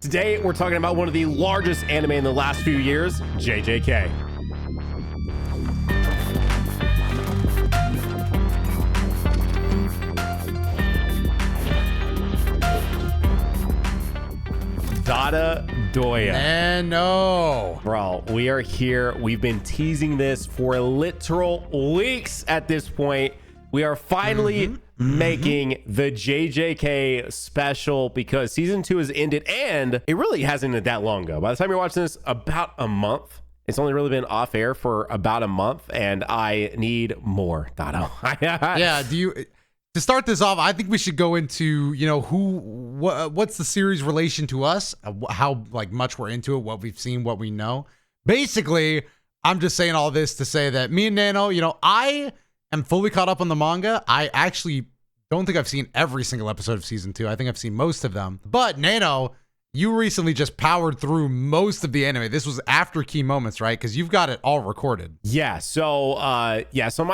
Today, we're talking about one of the largest anime in the last few years, JJK. DotoDoya. Nano. Bro, we are here. We've been teasing this for literal weeks at this point. We are finally making the JJK special because season 2 has ended and it really hasn't ended that long ago. By the time you're watching this, about a month. It's only really been off air for about a month and I need more, Doto. Yeah, to start this off, I think we should go into, what's the series relation to us, how much we're into it, what we've seen, what we know. Basically, I'm just saying all this to say that me and Nano, I am fully caught up on the manga. I actually don't think I've seen every single episode of season 2. I think I've seen most of them. But Nano, you recently just powered through most of the anime. This was after Key Moments, right? Because you've got it all recorded. Yeah. So my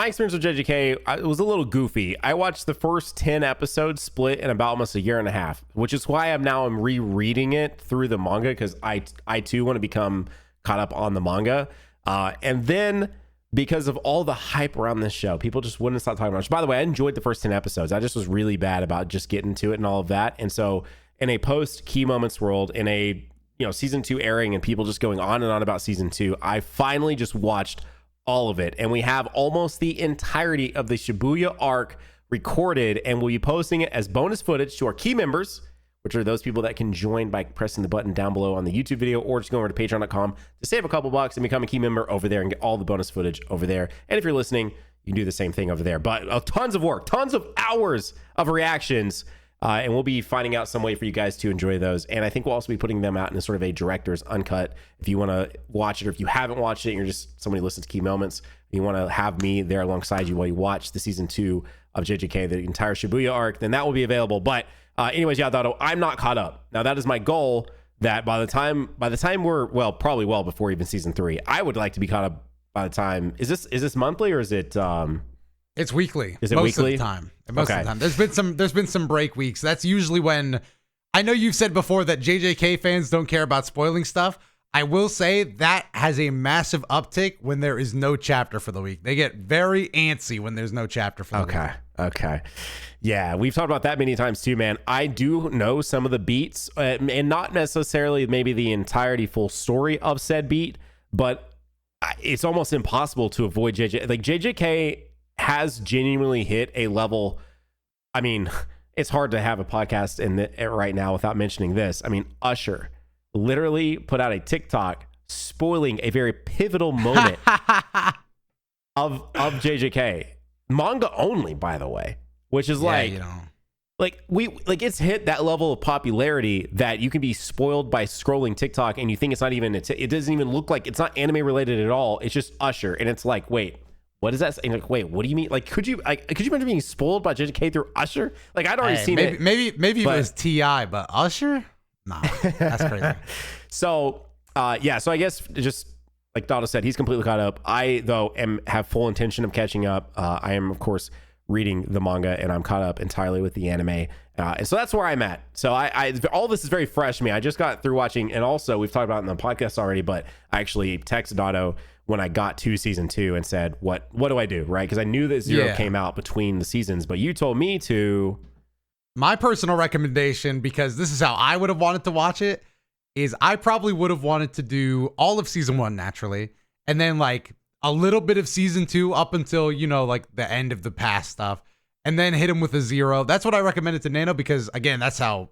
experience with JJK, it was a little goofy. I watched the first 10 episodes split in about almost a year and a half, which is why I'm rereading it through the manga because I too want to become caught up on the manga. And then because of all the hype around this show, people just wouldn't stop talking about it. Which, by the way, I enjoyed the first 10 episodes. I just was really bad about just getting to it and all of that. And so in a post Key Moments world, in a season 2 airing and people just going on and on about season 2, I finally just watched all of it. And we have almost the entirety of the Shibuya arc recorded, and we'll be posting it as bonus footage to our key members, which are those people that can join by pressing the button down below on the YouTube video or just go over to patreon.com to save a couple bucks and become a key member over there and get all the bonus footage over there. And if you're listening, you can do the same thing over there. But tons of work, tons of hours of reactions. And we'll be finding out some way for you guys to enjoy those. And I think we'll also be putting them out in a sort of a director's uncut. If you want to watch it, or if you haven't watched it and you're just somebody who listens to Key Moments, you want to have me there alongside you while you watch the season 2 of JJK, the entire Shibuya arc, then that will be available. But anyways, yeah, Doto, I'm not caught up. Now that is my goal, that by the time we're probably well before even season 3, I would like to be caught up by the time. Is this monthly or is it It's weekly. Is it most weekly? Of the time. Most of the time. There's been some break weeks. That's usually when, I know you've said before that JJK fans don't care about spoiling stuff. I will say that has a massive uptick when there is no chapter for the week. They get very antsy when there's no chapter for the week. Okay. Yeah, we've talked about that many times too, man. I do know some of the beats, and not necessarily maybe the entirety full story of said beat, but it's almost impossible to avoid JJK. Like, JJK has genuinely hit a level. I mean, it's hard to have a podcast right now without mentioning this. I mean, Usher literally put out a TikTok spoiling a very pivotal moment of JJK. Manga only, by the way, which is it's hit that level of popularity that you can be spoiled by scrolling TikTok and you think it's not even, it doesn't even look like, it's not anime related at all. It's just Usher. And it's like, wait, what is that? And like, wait, what do you mean? Like, could you imagine being spoiled by JJK through Usher? Like, I'd already seen it. Maybe it was T.I., but Usher? Nah, that's crazy. So I guess just like Doto said, he's completely caught up. I, though, have full intention of catching up. I am, of course, reading the manga, and I'm caught up entirely with the anime. And so that's where I'm at. So I all this is very fresh to me. I just got through watching, and also we've talked about it in the podcast already, but I actually texted Doto when I got to season 2 and said, what do I do? Right? Because I knew that Zero came out between the seasons, but you told me to. My personal recommendation, because this is how I would have wanted to watch it, is I probably would have wanted to do all of season 1 naturally, and then like a little bit of season 2 up until, like the end of the past stuff, and then hit him with a 0. That's what I recommended to Nano, because again, that's how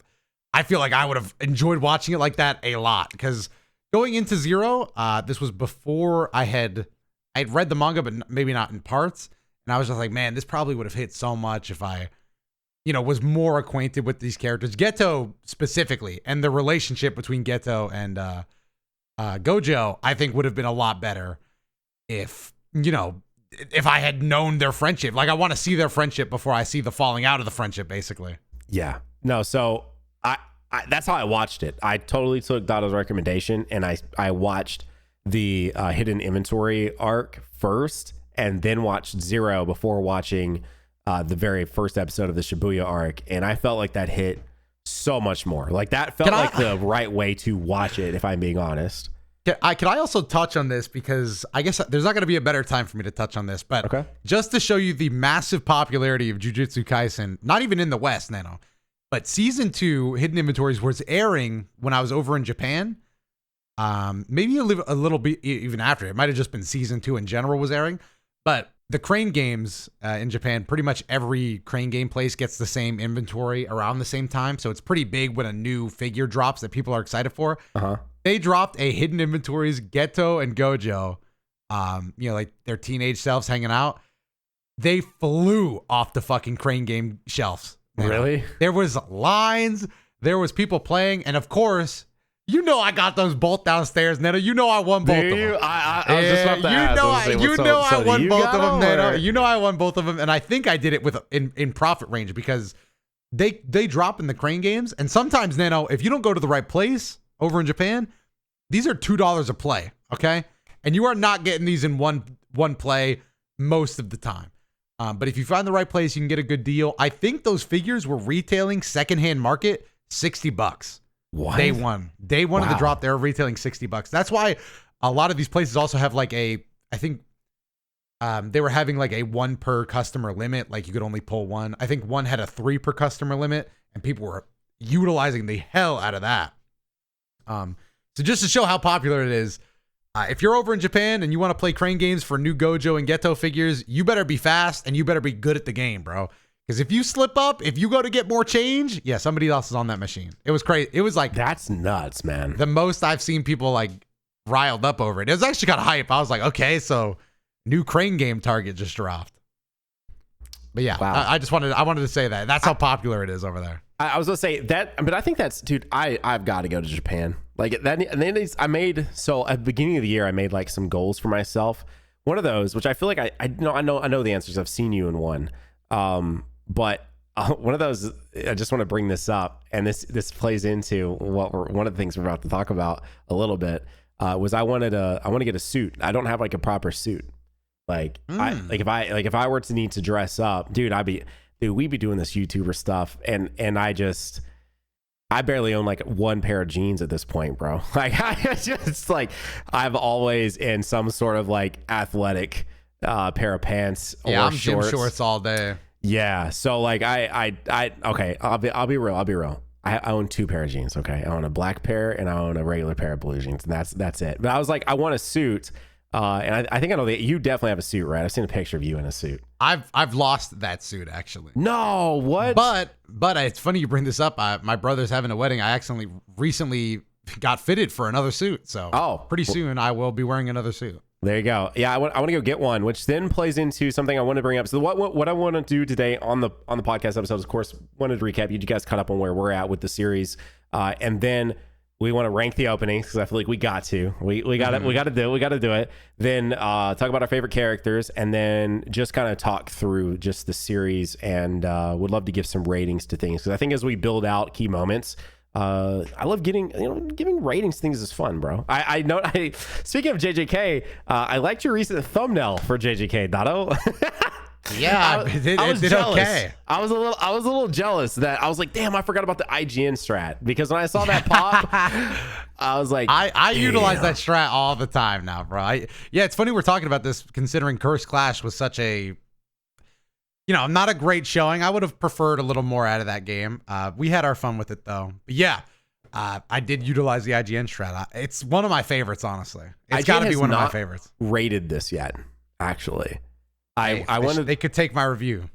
I feel like I would have enjoyed watching it like that a lot. Because going into 0, this was before I'd read the manga, but maybe not in parts. And I was just like, man, this probably would have hit so much if I, was more acquainted with these characters. Geto specifically, and the relationship between Geto and Gojo, I think would have been a lot better if I had known their friendship. Like, I want to see their friendship before I see the falling out of the friendship, basically. Yeah. No, so I that's how I watched it. I totally took Doto's recommendation, and I watched the hidden inventory arc first, and then watched 0 before watching the very first episode of the Shibuya arc. And I felt like that hit so much more. Like that felt like the right way to watch it, if I'm being honest. Can I also touch on this, because I guess there's not going to be a better time for me to touch on this, but just to show you the massive popularity of Jujutsu Kaisen, not even in the West, Nano, but season 2 Hidden Inventories was airing when I was over in Japan. Maybe a little bit even after. It might have just been season 2 in general was airing, but the Crane games in Japan, pretty much every Crane game place gets the same inventory around the same time. So it's pretty big when a new figure drops that people are excited for. They dropped a Hidden Inventories Geto and Gojo, like their teenage selves hanging out. They flew off the fucking Crane game shelves. Really? There was lines, there was people playing, and of course, I got those both downstairs, Neto. I won both of them. I was just about to ask. I won both of them, Neto. I won both of them, and I think I did it in profit range, because they drop in the Crane games, and sometimes, Nano, if you don't go to the right place over in Japan, these are $2 a play, okay? And you are not getting these in one play most of the time. But if you find the right place, you can get a good deal. I think those figures were retailing secondhand market $60. What? Day one of the drop, they're retailing $60. That's why a lot of these places also have like I think they were having like a 1 per customer limit. Like you could only pull 1. I think one had a 3 per customer limit, and people were utilizing the hell out of that. So just to show how popular it is, if you're over in Japan and you want to play Crane games for new Gojo and Geto figures, you better be fast and you better be good at the game, bro. Because if you slip up, if you go to get more change, somebody else is on that machine. It was crazy. It was like, that's nuts, man. The most I've seen people like riled up over it. It was actually kind of hype. I was like, okay, so new Crane game target just dropped. But yeah, wow. I wanted to say that. That's how popular it is over there. I was gonna say that, but I think that's, dude, I've got to go to Japan. Like that, and then at the beginning of the year, I made like some goals for myself. One of those, which I feel like I know the answers. I've seen you in one. But one of those, I just want to bring this up, and this plays into one of the things we're about to talk about a little bit. Was I want to get a suit. I don't have like a proper suit. If I were to need to dress up, dude, we'd be doing this YouTuber stuff, and I barely own like 1 pair of jeans at this point, bro. Like I'm always in some sort of like athletic pair of pants or I'm shorts. gym shorts all day. Yeah, so like okay, I'll be real. I own 2 pair of jeans. Okay, I own a black pair and I own a regular pair of blue jeans, and that's it. But I was like, I want a suit. And I think I know that you definitely have a suit, right? I've seen a picture of you in a suit. I've lost that suit actually. No, what? But it's funny you bring this up. My brother's having a wedding. I recently got fitted for another suit. So pretty soon I will be wearing another suit. There you go. Yeah, I want to go get one, which then plays into something I want to bring up. So what I want to do today on the podcast episode is, of course, wanted to recap. You guys caught up on where we're at with the series, and then we want to rank the openings, because I feel like we got to do it. Then talk about our favorite characters, and then just kind of talk through just the series, and would love to give some ratings to things, because I think as we build out key moments, I love giving ratings to things is fun, bro. I know. Speaking of JJK, I liked your recent thumbnail for JJK, Dato. Yeah, I was jealous. Okay. I was a little jealous that I was like, damn, I forgot about the IGN strat, because when I saw that pop, I was like, I utilize that strat all the time now, bro. It's funny we're talking about this, considering Curse Clash was such a, not a great showing. I would have preferred a little more out of that game. We had our fun with it though. But yeah, I did utilize the IGN strat. It's one of my favorites, honestly. It's got to be one of my favorites. Rated this yet, actually. They could take my review.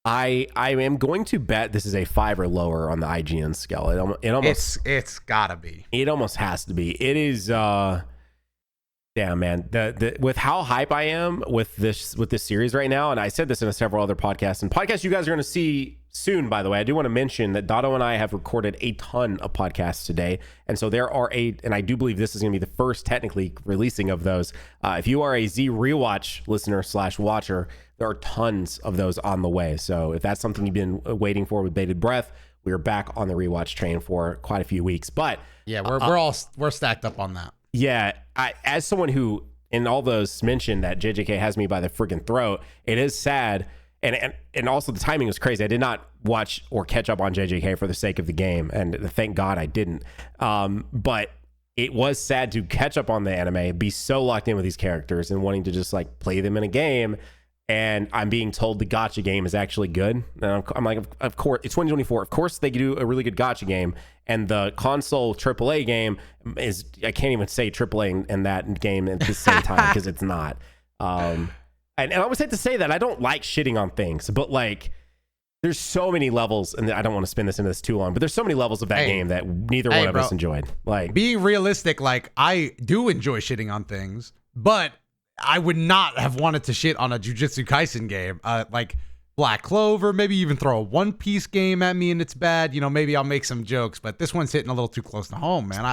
I am going to bet this is a 5 or lower on the IGN scale. It almost it's gotta be. It almost has to be. It is. Damn, man. The with how hype I am with this series right now, and I said this in several other podcasts, and podcasts you guys are going to see soon. By the way, I do want to mention that Dato and I have recorded a ton of podcasts today, and so there are and I do believe this is going to be the first technically releasing of those. If you are a Z Rewatch listener / watcher, there are tons of those on the way. So if that's something you've been waiting for with bated breath, we are back on the rewatch train for quite a few weeks. But yeah, we're stacked up on that. Yeah, as someone who in all those mentioned that JJK has me by the freaking throat, it is sad. and also the timing was crazy. I did not watch or catch up on JJK for the sake of the game, and thank God I didn't. But it was sad to catch up on the anime, be so locked in with these characters, and wanting to just like play them in a game. And I'm being told the gacha game is actually good. And I'm like, of course, it's 2024. Of course, they do a really good gacha game. And the console AAA game is, I can't even say AAA in that game at the same time because it's not. And I always hate to say that. I don't like shitting on things, but like, there's so many levels, and I don't want to spin this into this too long, but there's so many levels of that game that neither one of us enjoyed. Like, being realistic, like, I do enjoy shitting on things, but I would not have wanted to shit on a Jujutsu Kaisen game, like Black Clover, maybe even throw a One Piece game at me and it's bad. You know, maybe I'll make some jokes, but this one's hitting a little too close to home, man.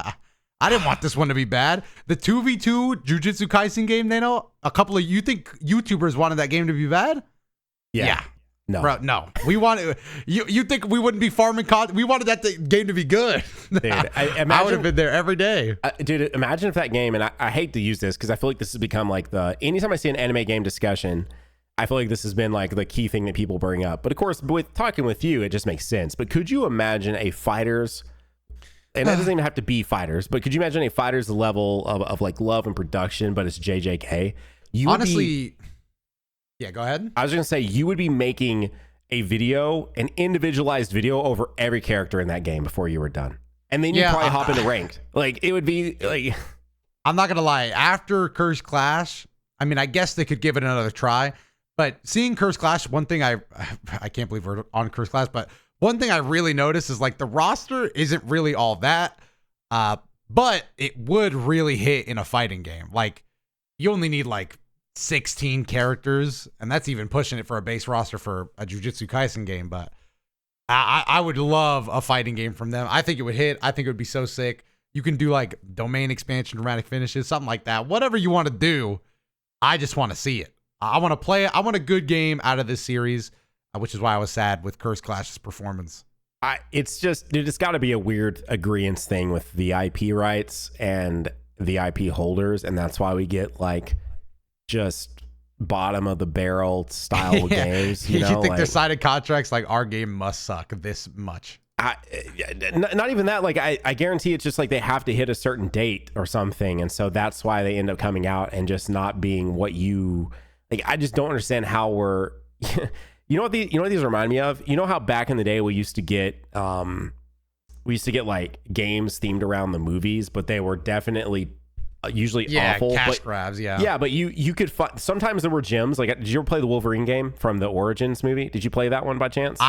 I didn't want this one to be bad. The 2v2 Jujutsu Kaisen game, Nano, you think YouTubers wanted that game to be bad? Yeah. No, bro, no. We wanted you think we wouldn't be farming content? We wanted that game to be good. Dude, I would have been there every day. Dude, imagine if that game, and I hate to use this because I feel like this has become like anytime I see an anime game discussion, I feel like this has been like the key thing that people bring up. But of course, with talking with you, it just makes sense. But could you imagine a fighters, and that doesn't even have to be fighters, but could you imagine a fighters level of like love and production, but it's JJK? Honestly, yeah, go ahead. I was going to say, you would be making a video, an individualized video over every character in that game before you were done. And then you'd probably hop into ranked. Like, it would be like... I'm not going to lie. After Curse Clash, I mean, I guess they could give it another try. But seeing Curse Clash, one thing I can't believe we're on Curse Clash, but one thing I really noticed is like the roster isn't really all that. But it would really hit in a fighting game. Like, you only need like 16 characters, and that's even pushing it for a base roster for a Jujutsu Kaisen game, but I would love a fighting game from them. I think it would hit. I think it would be so sick. You can do like domain expansion, dramatic finishes, something like that. Whatever you want to do, I just want to see it. I want to play it. I want a good game out of this series, which is why I was sad with Curse Clash's performance. It's just, dude, it's got to be a weird agreeance thing with the IP rights and the IP holders, and that's why we get like just bottom of the barrel style games. You think like, they're signing contracts like our game must suck this much? Not even that. Like I guarantee it's just like they have to hit a certain date or something, and so that's why they end up coming out and just not being what you like. I just don't understand how we're. You know what these remind me of? You know how back in the day we used to get like games themed around the movies, but they were definitely usually awful, cash grabs. But you could find, sometimes there were gems. Like, did you ever play the Wolverine game from the Origins movie? Did you play that one by chance?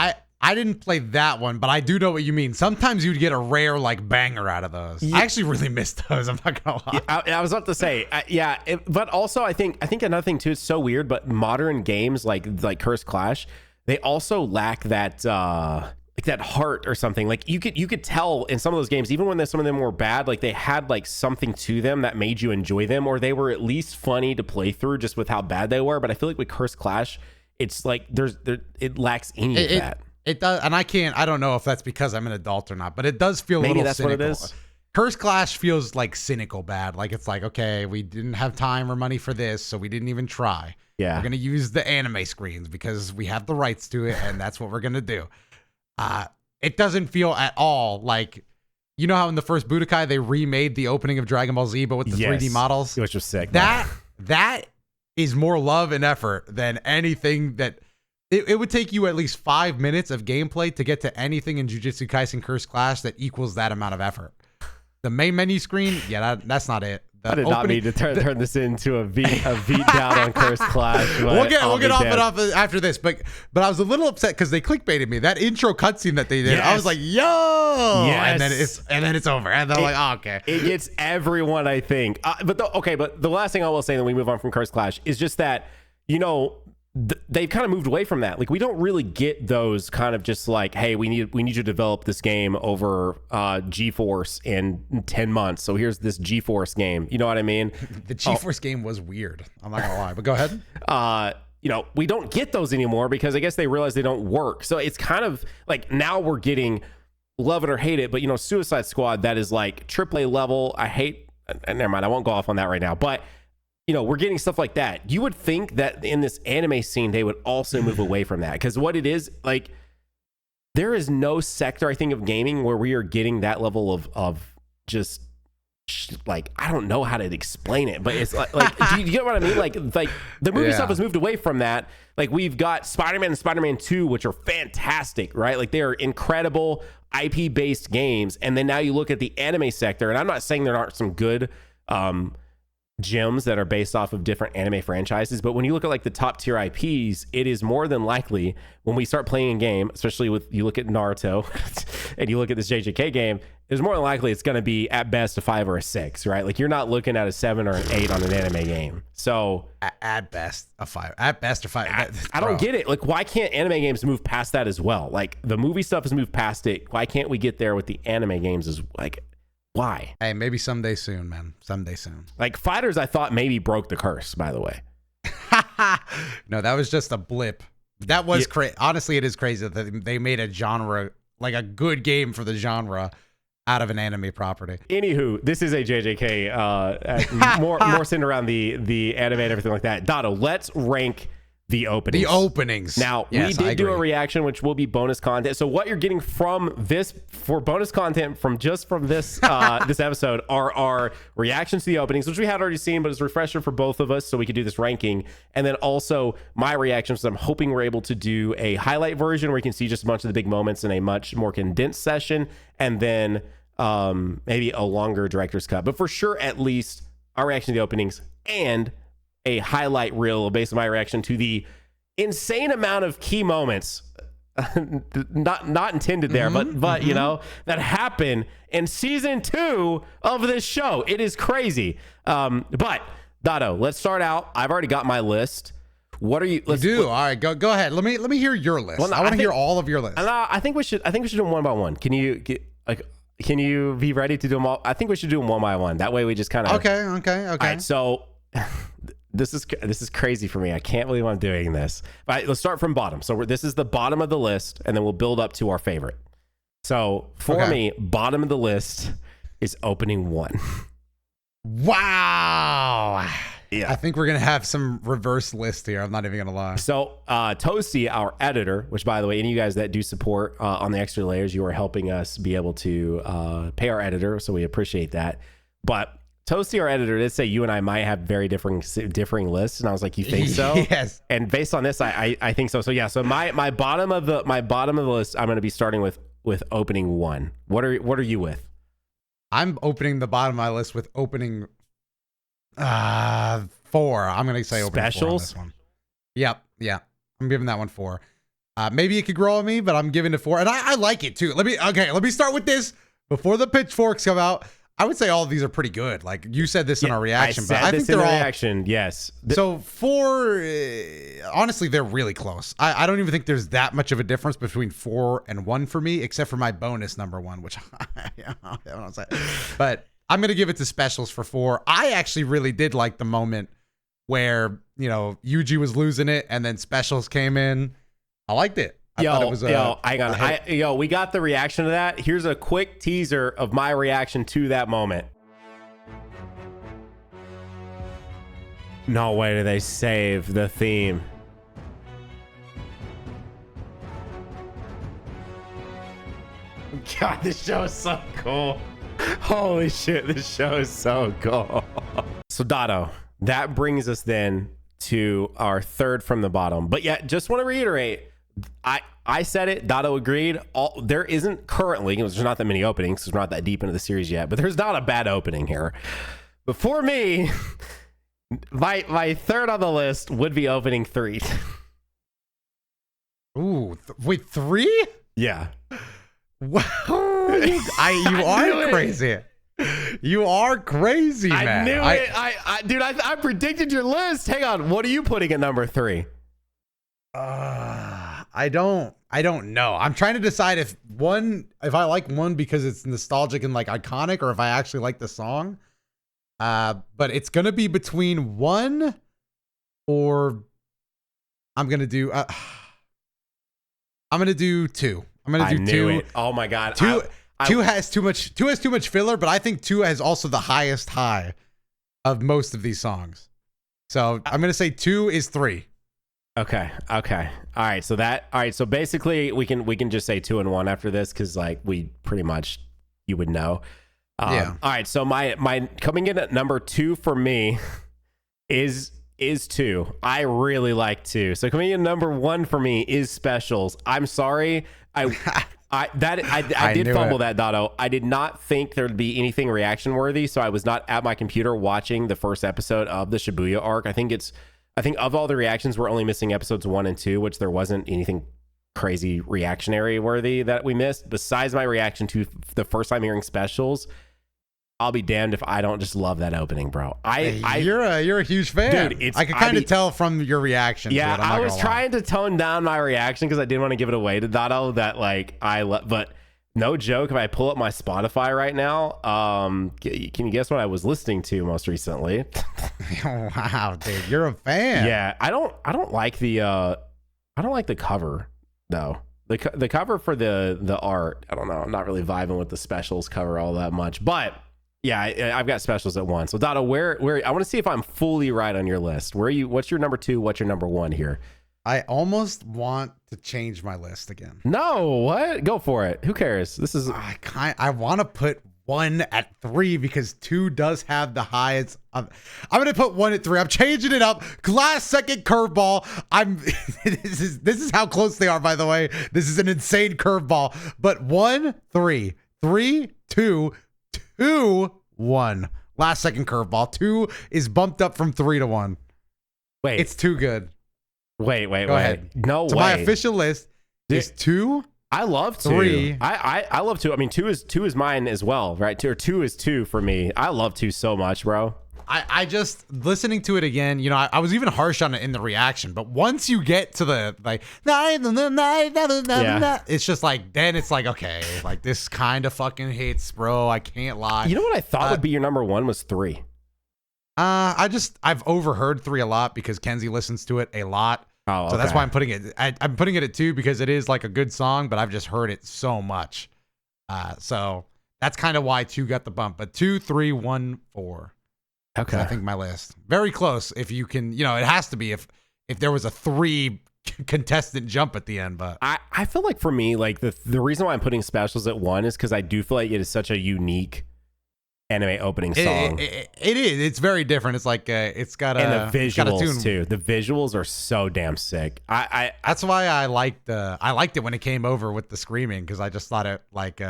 I didn't play that one, but I do know what you mean. Sometimes you'd get a rare like banger out of those. I actually really missed those. I'm not gonna lie. I was about to say, but also I think another thing too. It's so weird, but modern games like Curse Clash, they also lack that like that heart or something. Like you could tell in some of those games, even when some of them were bad, like they had like something to them that made you enjoy them, or they were at least funny to play through just with how bad they were. But I feel like with Curse Clash, it's like it lacks any of that. It does, and I don't know if that's because I'm an adult or not, but it does feel maybe a little that's cynical. What it is. Curse Clash feels like cynical bad. Like it's like, okay, we didn't have time or money for this, so we didn't even try. Yeah. We're going to use the anime screens because we have the rights to it, and that's what we're going to do. It doesn't feel at all like, you know how in the first Budokai they remade the opening of Dragon Ball Z, but with the 3D models? Which was sick. That is more love and effort than anything that... It would take you at least 5 minutes of gameplay to get to anything in Jujutsu Kaisen Curse Clash that equals that amount of effort. The main menu screen, that's not it. I did not mean to turn this into a beat down on Curse Clash. We'll get off it off after this, but I was a little upset because they clickbaited me. That intro cutscene that they did, yes. I was like, yo, yes. and then it's over, and they're like, oh, okay. It gets everyone, I think. But the last thing I will say, then we move on from Curse Clash, is just that they've kind of moved away from that. Like, we don't really get those kind of just like, hey, we need you to develop this game over GeForce in 10 months. So here's this GeForce game. You know what I mean? The GeForce game was weird. I'm not gonna lie, but go ahead. We don't get those anymore because I guess they realize they don't work. So it's kind of like now we're getting love it or hate it, but Suicide Squad, that is like AAA level. I hate, never mind, I won't go off on that right now, but we're getting stuff like that. You would think that in this anime scene, they would also move away from that. Because what it is, like, there is no sector, I think, of gaming where we are getting that level of just, like, I don't know how to explain it, but it's like do you get what I mean? Like the movie stuff has moved away from that. Like, we've got Spider-Man and Spider-Man 2, which are fantastic, right? Like, they are incredible IP-based games. And then now you look at the anime sector, and I'm not saying there aren't some good gems that are based off of different anime franchises, but when you look at like the top tier IPs, it is more than likely when we start playing a game, especially with, you look at Naruto and you look at this JJK game, it's more than likely it's going to be at best a 5 or a 6, right? Like, you're not looking at a 7 or an 8 on an anime game. So at best a 5, at best a 5. I don't get it. Like, why can't anime games move past that as well? Like, the movie stuff has moved past it. Why can't we get there with the anime games? Is like, why? Hey, maybe someday soon, man. Someday soon. Like, Fighters, I thought maybe broke the curse, by the way. No, that was just a blip. That was crazy. Honestly, it is crazy that they made a genre, like a good game for the genre, out of an anime property. Anywho, this is a JJK, more centered around the anime and everything like that. Dotto, let's rank the openings. The openings. Now, yes, we did do a reaction, which will be bonus content. So what you're getting from this, for bonus content from this this episode, are our reactions to the openings, which we had already seen, but it's a refresher for both of us, so we could do this ranking. And then also my reactions. I'm hoping we're able to do a highlight version where you can see just a bunch of the big moments in a much more condensed session, and then maybe a longer director's cut. But for sure, at least our reaction to the openings and a highlight reel based on my reaction to the insane amount of key moments, not intended there, but you know, that happen in season 2 of this show. It is crazy. But Dotto, let's start out. I've already got my list. What are you? All right, go ahead. Let me hear your list. Well, no, I want to hear all of your list. I think we should do them one by one. Can you be ready to do them all? I think we should do them one by one. That way we just kind of okay. All right, so this is crazy for me. I can't believe I'm doing this. But let's start from bottom. So this is the bottom of the list, and then we'll build up to our favorite. So for me, bottom of the list is opening 1. Wow. Yeah. I think we're going to have some reverse list here. I'm not even going to lie. So Toasty, our editor, which, by the way, any of you guys that do support on the extra layers, you are helping us be able to pay our editor. So we appreciate that. But Toasty, our editor, did say you and I might have very differing lists, and I was like, "You think so?" Yes. And based on this, I think so. So yeah. So my bottom of the list, I'm going to be starting with opening 1. What are you with? I'm opening the bottom of my list with opening 4. I'm going to say opening Specials? 4 on this one. Yep. Yeah. I'm giving that one 4. Maybe it could grow on me, but I'm giving it 4, and I like it too. Let me start with this before the pitchforks come out. I would say all of these are pretty good. Like you said this in our reaction, but I think they're all reaction. Yes. So 4, honestly, they're really close. I don't even think there's that much of a difference between 4 and 1 for me, except for my bonus number 1, which but I'm going to give it to specials for 4. I actually really did like the moment where, Yuji was losing it and then specials came in. I liked it. I thought it was hang on. We got the reaction to that. Here's a quick teaser of my reaction to that moment. No way do they save the theme. God, this show is so cool. Holy shit, this show is so cool. So Dotto, that brings us then to our third from the bottom. But yeah, just want to reiterate, I said it, Dotto agreed. There isn't currently, there's not that many openings because we're not that deep into the series yet, but there's not a bad opening here. But for me, my third on the list would be opening 3. Ooh, wait, 3? Yeah. Wow. You are crazy. You are crazy, man. I knew it. Dude, I predicted your list. Hang on. What are you putting at number 3? I don't know. I'm trying to decide if I like 1 because it's nostalgic and like iconic, or if I actually like the song. But it's gonna be between 1 or I'm gonna do 2. I'm gonna do 2. It. Oh my god. 2 has too much filler, but I think 2 has also the highest high of most of these songs. So I'm gonna say 2 is 3. Okay. All right. So basically we can just say 2 and 1 after this, because like we pretty much, you would know. Yeah. All right. So my coming in at number 2 for me is 2. I really like 2. So coming in number 1 for me is Specials. I'm sorry. I did fumble that, Dotto. I did not think there'd be anything reaction worthy, so I was not at my computer watching the first episode of the Shibuya arc. I think of all the reactions, we're only missing episodes 1 and 2, which there wasn't anything crazy reactionary worthy that we missed. Besides my reaction to the first time hearing Specials, I'll be damned if I don't just love that opening, bro. You're a huge fan, dude. I can kind of tell from your reaction. Yeah, to it. I was trying to tone down my reaction because I didn't want to give it away to Dotto. That like but no joke. If I pull up my Spotify right now, can you guess what I was listening to most recently? Wow, dude, you're a fan. Yeah, I don't like the cover though. The cover for the art, I don't know. I'm not really vibing with the Specials cover all that much, but. Yeah, I've got Specials at 1. So Dotto, where I want to see if I'm fully right on your list. What's your number 2? What's your number 1 here? I almost want to change my list again. No, what? Go for it. Who cares? This is I want to put 1 at 3 because 2 does have the highest. I'm gonna put 1 at 3. I'm changing it up. Last second curveball. This is how close they are, by the way. This is an insane curveball. But 1, 3, 3, 2, 2, 1. Last second curveball. 2 is bumped up from 3 to 1. Wait. It's too good. Wait. Go ahead. No so way. My official list is 2. I love 2. 3. I love 2. I mean, 2 is mine as well, right? 2 is 2 for me. I love 2 so much, bro. I just listening to it again, you know, I was even harsh on it in the reaction, but once you get to the like, it's just like, then it's like, okay, like this kind of fucking hits, bro. I can't lie. You know what I thought would be your number 1 was 3. I've overheard 3 a lot because Kenzie listens to it a lot. Oh, okay. So that's why I'm putting it. I'm putting it at 2 because it is like a good song, but I've just heard it so much. So that's kind of why 2 got the bump. But 2, 3, 1, 4. Okay. I think my list very close. If you can, you know, it has to be if there was a 3 contestant jump at the end. But I feel like for me, like the reason why I'm putting Specials at 1 is because I do feel like it is such a unique anime opening song. It is. It's very different. It's like it's got a and the visuals too. The visuals are so damn sick. That's why I liked it when it came over with the screaming, because I just thought it like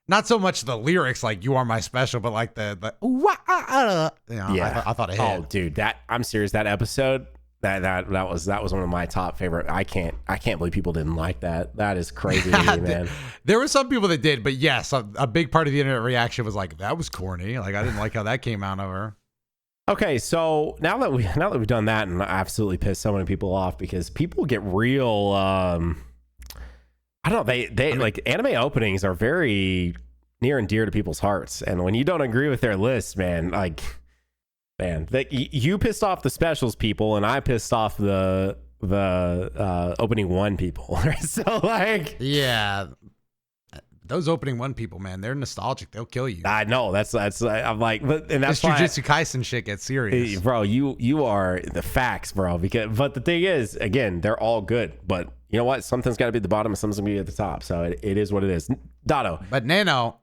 not so much the lyrics like "You Are My Special," but like the you know, yeah. I thought it hit. Oh, dude, I'm serious. That episode, that was one of my top favorite. I can't believe people didn't like that. That is crazy to me, man. There were some people that did, but yes, a big part of the internet reaction was like, that was corny. Like I didn't like how that came out of her. Okay, so now that we've done that, and I absolutely pissed so many people off because people get real. I don't know. They like anime openings are very near and dear to people's hearts, and when you don't agree with their list, man, you pissed off the Specials people, and I pissed off the opening 1 people. So like, yeah, those opening 1 people, man, they're nostalgic. They'll kill you. I know that's I'm like, but and that's this Jujutsu Kaisen shit gets serious, bro. You are the facts, bro. But the thing is, again, they're all good, but. You know what? Something's got to be at the bottom and something's going to be at the top. So it is what it is. Dotto. But Nano,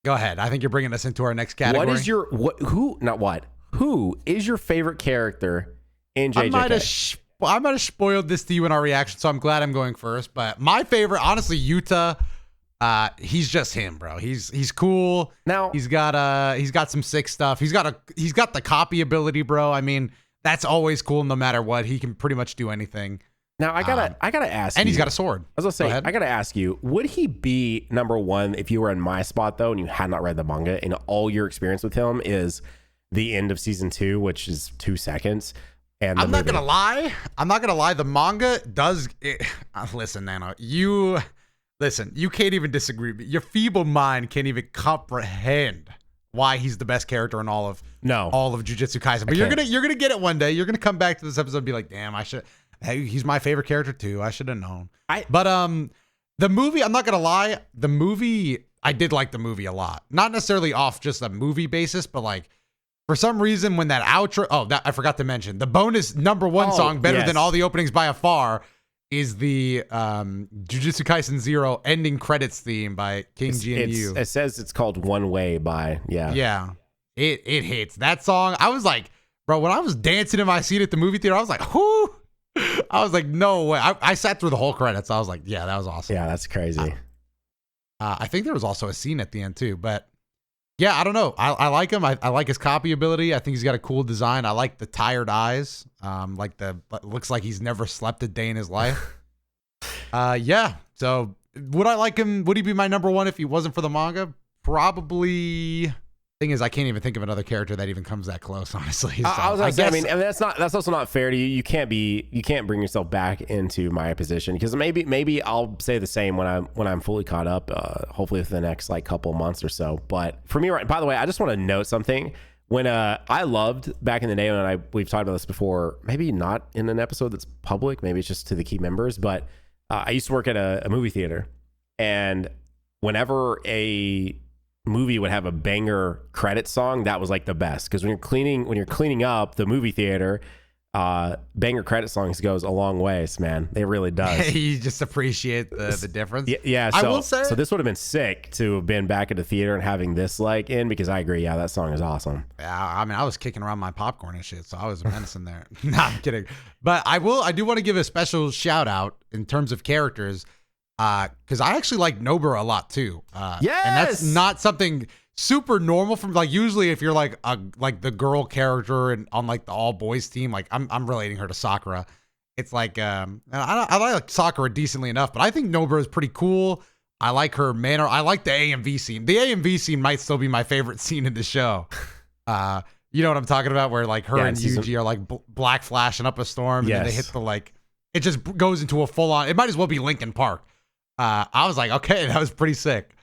go ahead. I think you're bringing us into our next category. Who is your favorite character in JJK? I might have spoiled this to you in our reaction, so I'm glad I'm going first. But my favorite, honestly, Yuta. He's just him, bro. He's cool. Now he's got some sick stuff. He's got the copy ability, bro. I mean, that's always cool no matter what. He can pretty much do anything. Now I gotta ask, and he's got a sword. I was gonna say, I gotta ask you, would he be number 1 if you were in my spot though, and you had not read the manga, and all your experience with him is the end of season 2, which is 2 seconds? And I'm not gonna lie. The manga does. Listen, Nano, you can't even disagree. Your feeble mind can't even comprehend why he's the best character in all of Jujutsu Kaisen. But you're gonna get it one day. You're gonna come back to this episode and be like, damn, hey, he's my favorite character too. I should have known. But the movie, I'm not gonna lie, I did like the movie a lot. Not necessarily off just a movie basis, but like For some reason, when that outro, that I forgot to mention, the bonus number one song, better than all the openings by a far, is the Jujutsu Kaisen 0 ending credits theme by King GNU. It says it's called One Way by, Yeah. It hits. That song, I was like, bro, when I was dancing in my seat at the movie theater, I was like, whoo. I was like, no way. I sat through the whole credits. I was like, yeah, that was awesome. Yeah, that's crazy. I think there was also a scene at the end too, but yeah, I don't know. I like him. I like his copy ability. I think he's got a cool design. I like the tired eyes. Looks like he's never slept a day in his life. Yeah. So would I like him? Would he be my number one if he wasn't for the manga? Probably. Thing is, I can't even think of another character that even comes that close, honestly. So I was gonna say, I mean, that's also not fair to you. You can't bring yourself back into my position, because maybe I'll say the same when I'm fully caught up, hopefully within the next like couple months or so. But for me, by the way, I just want to note something. When I loved back in the day when we've talked about this before, maybe not in an episode that's public, maybe it's just to the key members, but I used to work at a movie theater, and whenever a movie would have a banger credit song, that was like the best, because when you're cleaning up the movie theater, banger credit songs goes a long ways, man. It really does. You just appreciate the difference. Yeah, so, I will say, so this would have been sick to have been back at the theater and having this like in, because I agree, yeah, that song is awesome. Yeah, I mean, I was kicking around my popcorn and shit, so I was menacing there. No, I'm kidding. But I do want to give a special shout out in terms of characters, because I actually like Nobara a lot too. Yes! And that's not something super normal from, like, usually if you're like the girl character and on like the all boys team, like I'm relating her to Sakura. It's like I like Sakura decently enough, but I think Nobara is pretty cool. I like her manner. I like the AMV scene. The AMV scene might still be my favorite scene in the show. You know what I'm talking about, where like her and Yuji are like black flashing up a storm, and then they hit the, like, it just goes into a full on. It might as well be Linkin Park. I was like, okay, that was pretty sick.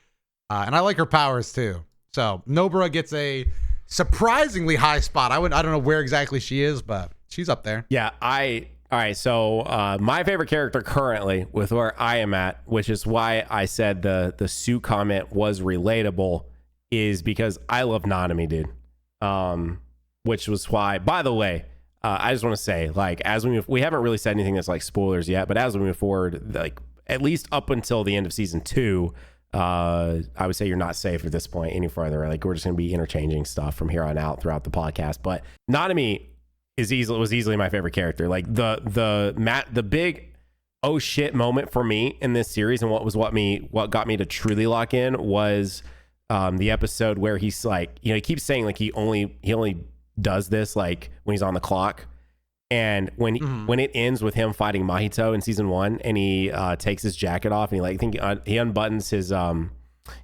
And I like her powers too. So Nobara gets a surprisingly high spot. I don't know where exactly she is, but she's up there. Yeah, all right. So my favorite character currently, with where I am at, which is why I said the Sue comment was relatable, is because I love Nanami, dude. Which was why, by the way, I just want to say, like, as we haven't really said anything that's like spoilers yet, but as we move forward, like, at least up until the end of season 2, I would say you're not safe at this point any further. Like, we're just going to be interchanging stuff from here on out throughout the podcast. But Nanami was easily my favorite character. Like, the big oh shit moment for me in this series, and what got me to truly lock in, was the episode where he's like, he keeps saying like he only does this like when he's on the clock. And when it ends with him fighting Mahito in season 1, and he takes his jacket off, and he unbuttons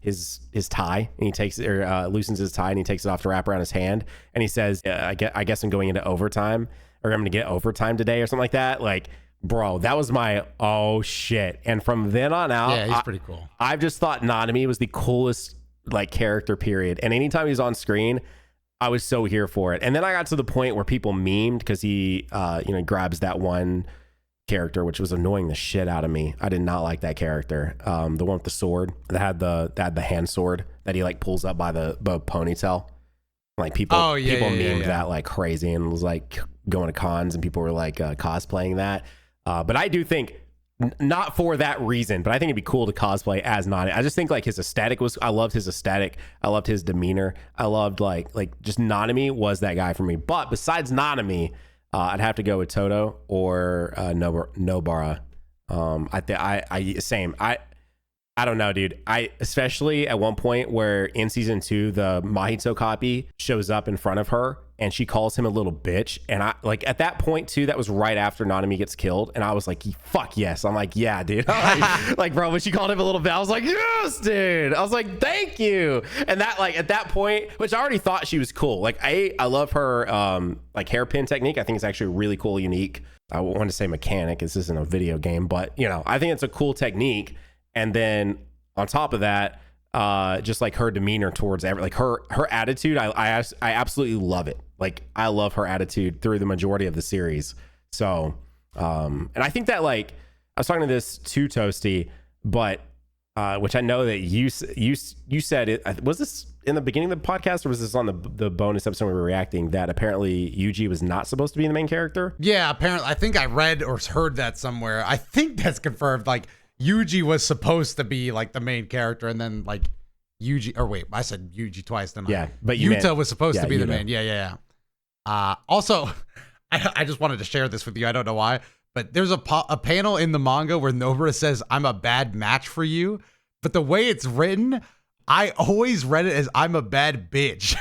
his tie, and he takes it, or loosens his tie, and he takes it off to wrap around his hand, and he says, I guess I'm going into overtime, or I'm going to get overtime today, or something like that. Like, bro, that was my oh shit. And from then on out, yeah, he's pretty cool. I've just thought Nanami was the coolest like character, period. And anytime he's on screen, I was so here for it. And then I got to the point where people memed because he, grabs that one character, which was annoying the shit out of me. I did not like that character. The one with the sword that had the hand sword that he like pulls up by the ponytail. Like people memed that like crazy, and was like going to cons, and people were like cosplaying that. But I do think, not for that reason, but I think it'd be cool to cosplay as Nani. I just think like his aesthetic I loved his aesthetic. I loved his demeanor. I loved like just Nanami was that guy for me. But besides Nanami, I'd have to go with Toto or Nobara. I don't know, dude. Especially at one point where in season 2, the Mahito copy shows up in front of her, and she calls him a little bitch. And I like, at that point too, that was right after Nanami gets killed, and I was like, fuck yes. I'm like, yeah, dude. Like, bro, when she called him a little bitch, I was like, yes, dude. I was like, thank you. And that, like, at that point, which I already thought she was cool. Like, I love her like hairpin technique. I think it's actually really cool, unique. I wanted to say mechanic. This isn't a video game, but I think it's a cool technique. And then on top of that, just like her demeanor towards like her attitude, I absolutely love it. Like, I love her attitude through the majority of the series. So, and I think that, like, I was talking to this to Toasty, but which I know that you said it was this in the beginning of the podcast, or was this on the bonus episode we were reacting, that apparently Yuji was not supposed to be the main character? Yeah, apparently. I think I read or heard that somewhere. I think that's confirmed. Like, Yuji was supposed to be like the main character, and then like Yuji, or wait, I said Yuji twice, didn't I? Yeah, but Yuta was supposed to be the Yuta. main. Yeah. Also, I just wanted to share this with you. I don't know why, but there's a panel in the manga where Nobara says, "I'm a bad match for you," but the way it's written, I always read it as "I'm a bad bitch,"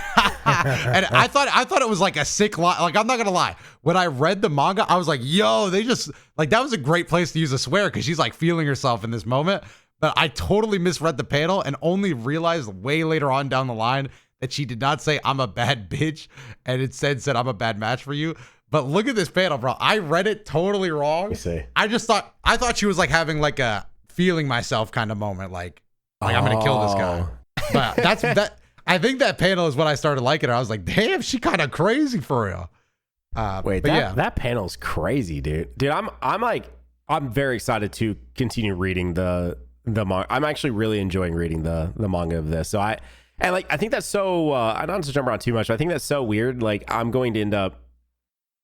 and I thought it was like a sick line. Like, I'm not gonna lie, when I read the manga, I was like, "Yo, they just like that was a great place to use a swear," because she's like feeling herself in this moment. But I totally misread the panel and only realized way later on down the line that she did not say "I'm a bad bitch," and it said "I'm a bad match for you." But look at this panel, bro. I read it totally wrong. Let me see. I thought she was like having like a feeling myself kind of moment, like I'm gonna kill this guy. But that. I think that panel is when I started liking her. I was like, damn, she kind of crazy for real. Wait, that panel's crazy, dude. Dude, I'm very excited to continue reading the manga. I'm actually really enjoying reading the manga of this. So I think that's so. I don't have to jump around too much, but I think that's so weird. Like, I'm going to end up.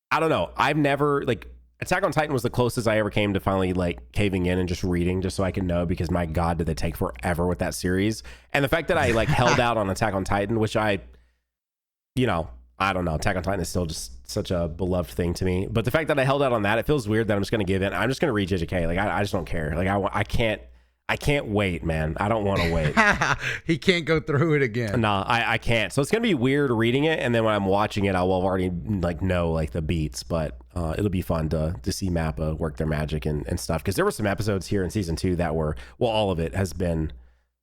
I don't know. I've never like. Attack on Titan was the closest I ever came to finally like caving in and just reading, just so I can know, because my God, did they take forever with that series. And the fact that I like held out on Attack on Titan, which I don't know. Attack on Titan is still just such a beloved thing to me. But the fact that I held out on that, it feels weird that I'm just going to give in. I'm just going to read JJK. Like, I just don't care. Like, I can't wait, man. I don't want to wait. He can't go through it again. No, I can't. So it's going to be weird reading it. And then when I'm watching it, I will already like know like the beats, but it'll be fun to see Mappa work their magic and stuff. Cause there were some episodes here in season 2 that were, well, all of it has been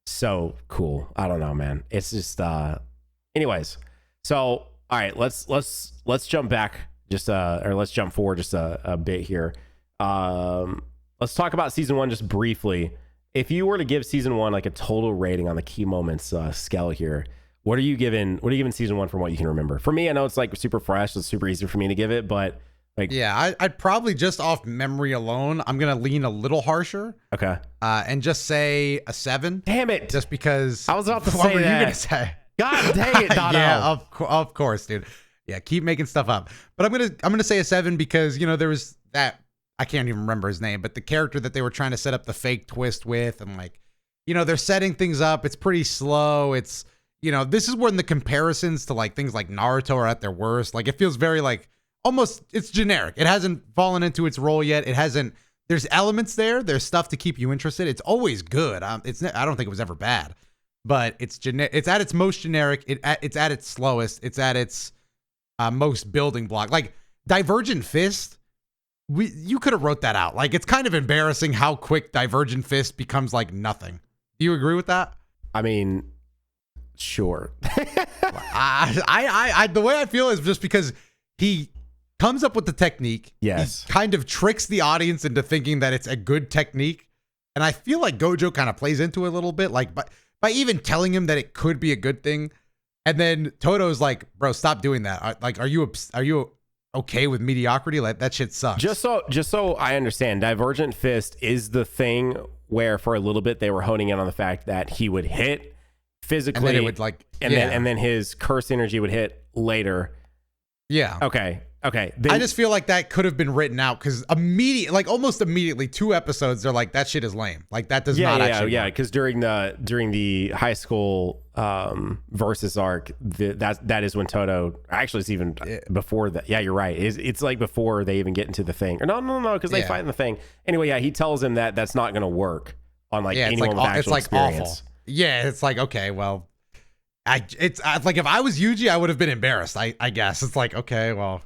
so cool. I don't know, man. It's just, anyways. So, all right, let's jump back or let's jump forward just a bit here. Let's talk about season 1 just briefly. If you were to give season 1 like a total rating on the key moments scale here, what are you giving season 1 from what you can remember? For me, I know it's like super fresh, so it's super easy for me to give it, but like, yeah, I'd probably just off memory alone, I'm gonna lean a little harsher. Okay. And just say a 7. Damn it! Just because I was about to what say were that. you gonna say? God dang it, Doto. Yeah, of course, dude. Yeah, keep making stuff up. But I'm gonna say a 7 because there was that. I can't even remember his name, but the character that they were trying to set up the fake twist with, and like, they're setting things up. It's pretty slow. It's, this is when the comparisons to like things like Naruto are at their worst. Like, it feels very like almost, it's generic. It hasn't fallen into its role yet. It hasn't, there's elements there. There's stuff to keep you interested. It's always good. I don't think it was ever bad, but it's at its most generic. It's at its slowest. It's at its most building block. Like Divergent Fist, you could have wrote that out. Like, it's kind of embarrassing how quick Divergent Fist becomes like nothing. Do you agree with that? I mean, sure. I the way I feel is just because he comes up with the technique. Yes. He kind of tricks the audience into thinking that it's a good technique. And I feel like Gojo kind of plays into it a little bit, like by even telling him that it could be a good thing. And then Toto's like, bro, stop doing that. Like, are you okay with mediocrity? Like, that shit sucks. Just so I understand, Divergent Fist is the thing where for a little bit they were honing in on the fact that he would hit physically, and then it would like, and then his curse energy would hit later. Yeah. Okay. Then, I just feel like that could have been written out because almost immediately, 2 episodes, they're like, that shit is lame. Like, that does not actually work. Because during the high school versus arc, that is when Toto, actually it's even before that. Yeah, you're right. It's like before they even get into the thing. Or no, because they fight in the thing. Anyway, yeah, he tells him that that's not going to work on like anyone with actual experience. Awful. Yeah, it's like, okay, well, it's like if I was Yuji, I would have been embarrassed. I guess it's like, okay, well.